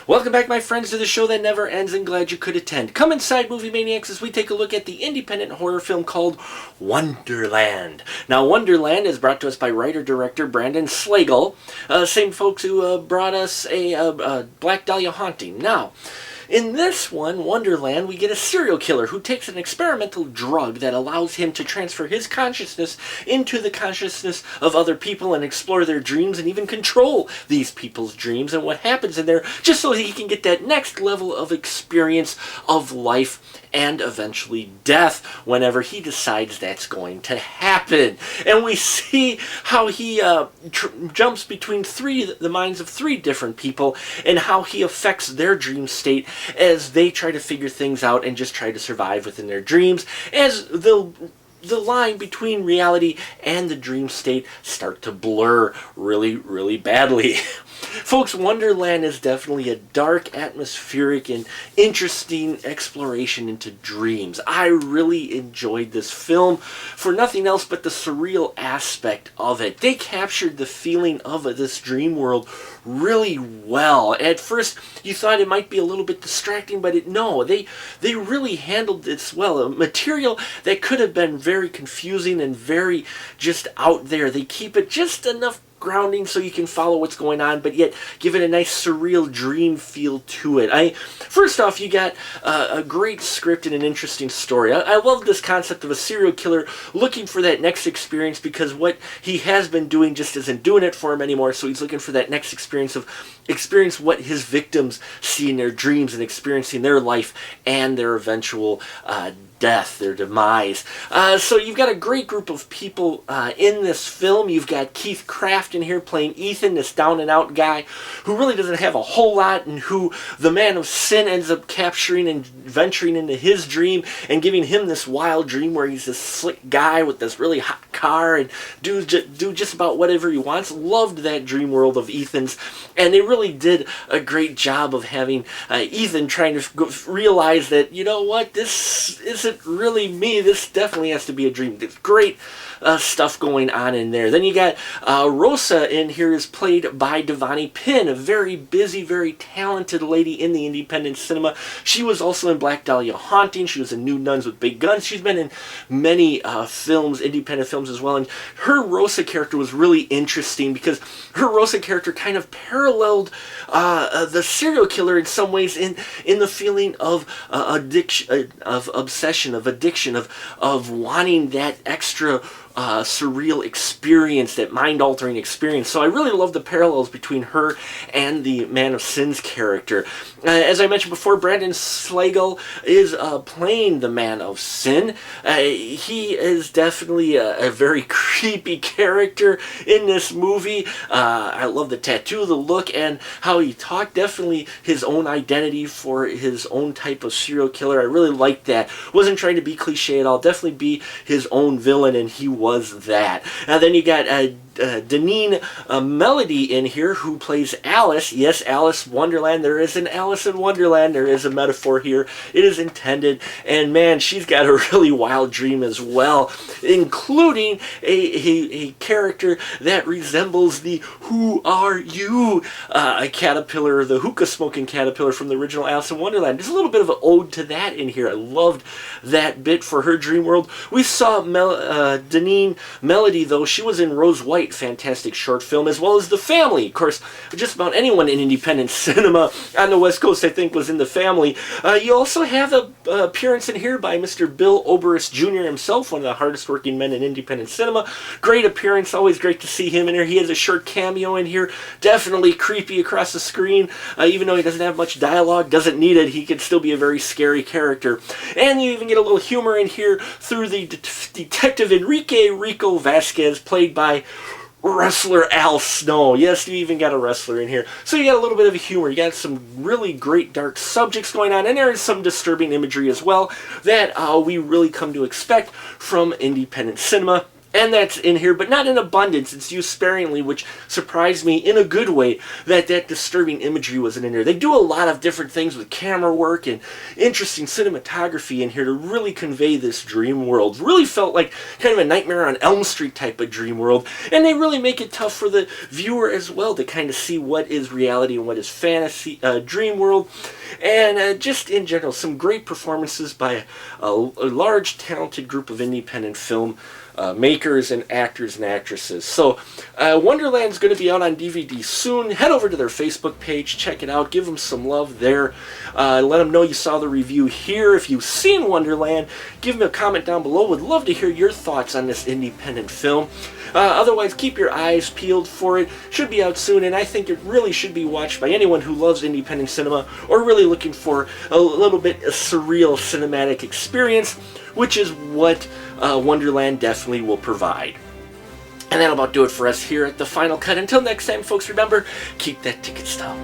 Welcome back, my friends, to the show that never ends, and glad you could attend. Come inside, Movie Maniacs, as we take a look at the independent horror film called Wonderland. Now, Wonderland is brought to us by writer-director Brandon Slagle, same folks who brought us a Black Dahlia Haunting. Now, in this one, Wonderland, we get a serial killer who takes an experimental drug that allows him to transfer his consciousness into the consciousness of other people and explore their dreams and even control these people's dreams and what happens in there, just so he can get that next level of experience of life and eventually death whenever he decides that's going to happen. And we see how he jumps between the minds of three different people and how he affects their dream state as they try to figure things out and just try to survive within their dreams, as the line between reality and the dream state start to blur really, really badly. Folks, Wonderland is definitely a dark, atmospheric, and interesting exploration into dreams. I really enjoyed this film for nothing else but the surreal aspect of it. They captured the feeling of this dream world really well. At first, you thought it might be a little bit distracting, but they really handled this well. A material that could have been very confusing and very just out there. They keep it just enough grounding so you can follow what's going on, but yet give it a nice surreal dream feel to it. First off, you got a great script and an interesting story. I love this concept of a serial killer looking for that next experience, because what he has been doing just isn't doing it for him anymore, so he's looking for that next experience what his victims see in their dreams and experiencing their life and their eventual death, their demise. So you've got a great group of people in this film. You've got Keith Craft in here playing Ethan, this down and out guy who really doesn't have a whole lot, and who the man of sin ends up capturing and venturing into his dream and giving him this wild dream where he's this slick guy with this really hot car and do just about whatever he wants. Loved that dream world of Ethan's, and they really did a great job of having Ethan trying to realize that, you know what, this isn't really me, this definitely has to be a dream. There's great stuff going on in there. Then you got Rosa in here, is played by Devani Pinn, a very busy, very talented lady in the independent cinema. She was also in Black Dahlia Haunting. She was in New Nuns with Big Guns. She's been in many films, independent films as well, and her Rosa character was really interesting because her Rosa character kind of paralleled the serial killer in some ways in the feeling of addiction, of obsession, of addiction, of wanting that extra surreal experience, that mind-altering experience. So I really love the parallels between her and the Man of Sin's character. As I mentioned before, Brandon Slagle is playing the Man of Sin. He is definitely a very creepy character in this movie. I love the tattoo, the look, and how he talked. Definitely his own identity for his own type of serial killer. I really liked that. Wasn't trying to be cliche at all. Definitely be his own villain, and he was that. Then you got Deneen Melody in here, who plays Alice. Yes, Alice Wonderland. There is an Alice in Wonderland. There is a metaphor here. It is intended. And man, she's got a really wild dream as well, including a character that resembles the Who Are You caterpillar, the hookah smoking caterpillar from the original Alice in Wonderland. There's a little bit of an ode to that in here. I loved that bit for her dream world. We saw Deneen Melody, though. She was in Rose White, fantastic short film, as well as The Family. Of course, just about anyone in independent cinema on the West Coast, I think, was in The Family. You also have an appearance in here by Mr. Bill Oberst Jr. himself, one of the hardest working men in independent cinema. Great appearance, always great to see him in here. He has a short cameo in here, definitely creepy across the screen, even though he doesn't have much dialogue, doesn't need it, he can still be a very scary character. And you even get a little humor in here through the Detective Enrique Rico Vasquez, played by wrestler Al Snow. Yes, you even got a wrestler in here. So you got a little bit of humor. You got some really great dark subjects going on, and there is some disturbing imagery as well that we really come to expect from independent cinema. And that's in here, but not in abundance. It's used sparingly, which surprised me in a good way that that disturbing imagery wasn't in there. They do a lot of different things with camera work and interesting cinematography in here to really convey this dream world. Really felt like kind of a Nightmare on Elm Street type of dream world. And they really make it tough for the viewer as well to kind of see what is reality and what is fantasy, dream world. And just in general, some great performances by a large, talented group of independent film makers and actors and actresses. So Wonderland's going to be out on DVD soon. Head over to their Facebook page, check it out, give them some love there. Let them know you saw the review here. If you've seen Wonderland, give them a comment down below. Would love to hear your thoughts on this independent film. Otherwise, keep your eyes peeled for it. Should be out soon, and I think it really should be watched by anyone who loves independent cinema or really looking for a little bit of surreal cinematic experience, which is what Wonderland definitely will provide. And that'll about do it for us here at The Final Cut. Until next time, folks, remember, keep that ticket stub.